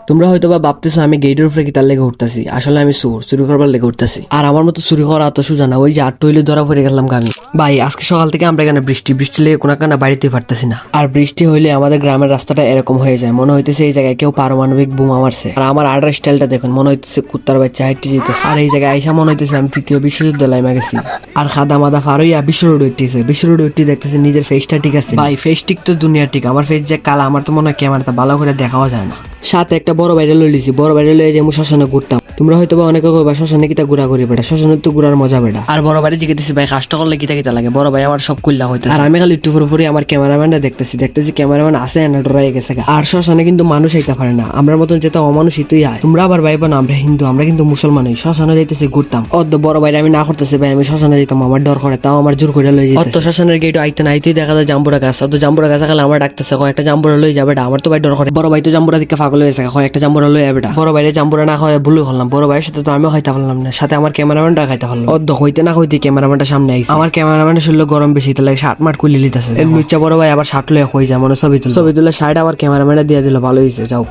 তোমরা হয়তো বা ভাবতেছো আমি গেটের উপরে কি তার লেগে উঠতেছি, আসলে আমি চুরি করবার লেগে উঠতেছি। আর আমার মতো চুরি করা তো সোজা না, ওই যে আটটা হইলে ধরা পড়ে গেলাম আমি। ভাই আজকে সকাল থেকে আমরা এখানে বৃষ্টি লেগে কোনো কানা বাড়িতে পারতেছি না। আর বৃষ্টি হইলে আমাদের গ্রামের রাস্তাটা এরকম হয়ে যায়, মনে হইতেছে এই জায়গায় কেউ পারমাণবিক বোমা মারছে। আর আমার আর্টার স্টাইলটা দেখুন, মনে হইতেছে কুত্তার বাচ্চা হাইটে যেতেছে। আর এই জায়গায় আইসা মনে হইতেছে আমি তৃতীয় বিশ্ববিদ্যালয়ে গেছি। আর খাদা মাদা ফার হইয়া বিশ্ব রোড উঠতেছে দেখতেছে নিজের ফেসটা ঠিক আছে। ভাই ফেস ঠিক তো দুনিয়া ঠিক, আমার ফেস যে কালা, আমার তো মনে হয় ক্যামেরাটা ভালো করে দেখাও যায় না। সাথে একটা বড় বাইরে লইছি, বড় বাইরে লয়ে যে শ্মশানে ঘুরতাম। তোমরা হয়তো বা অনেকে কইবা শ্মশানে কিতা ঘুরা ঘুরি বেটা, শ্মশানের তো ঘুরার মজা বেটা। আর বড় বাইরে জিজ্ঞেস ভাই কাজটা করলে কিতা লাগে, বড় ভাই আমার সব কুল্লা হইতে। আর আমি খালি একটু পুরোপুরি আমার ক্যামেরাম্যানটা দেখতেছি ক্যামেরাম্যান আছে না ডরাই গেছে। আর শ্মশানে কিন্তু মানুষ আইতে পারে না, আমরা মতন যেটা অমানুষই তুই আয়। তোমরা আবার ভাইবা না আমরা হিন্দু, আমরা কিন্তু মুসলমান। শ্মশানে যাইতেছি ঘুরতাম, অদ্য বড় বাইরে আমি না করতেছি ভাই, আমি শ্মশানে যেতাম, আমার ডর করে, তাও আমার জোর করে লই যেত। অত শ্মশানের গেট আইতে না আইতেই দেখা যায় জাম্বুরা গাছ, অত জাম্বুরা গাছ খালে আমার ডাকতেছে কয়েকটা জাম্বুরা লই যাবে, আমার তো ভাই ডর করে। বড় ভাই তো জাম্বুরা দিকে পাগল হয়েছে, কয়েকটা জাম্বুরা লই যাবে। বড় বাইরে জাম্বুরা না হয় ভুল করলাম, বড় ভাইয়ের সাথে তো আমিও খাইতে পারলাম না, সাথে আমার ক্যামেরাম্যানটা খাইতে পারলাম। অদ্য হইতে না হইতে ক্যামেরাম্যানটা সামনে আইছে, আমার ক্যামেরাম্যানের শরীরে গরম বেশি, তাহলে শার্ট মার্ট খুলে লিতেছে। বড় ভাই আবার শার্ট লয়ে হয়ে যায়, মনে ছবি তুলে শার্ট আবার ক্যামেরাম্যানটা দিয়ে দিল, ভালো হয়েছে। যাও।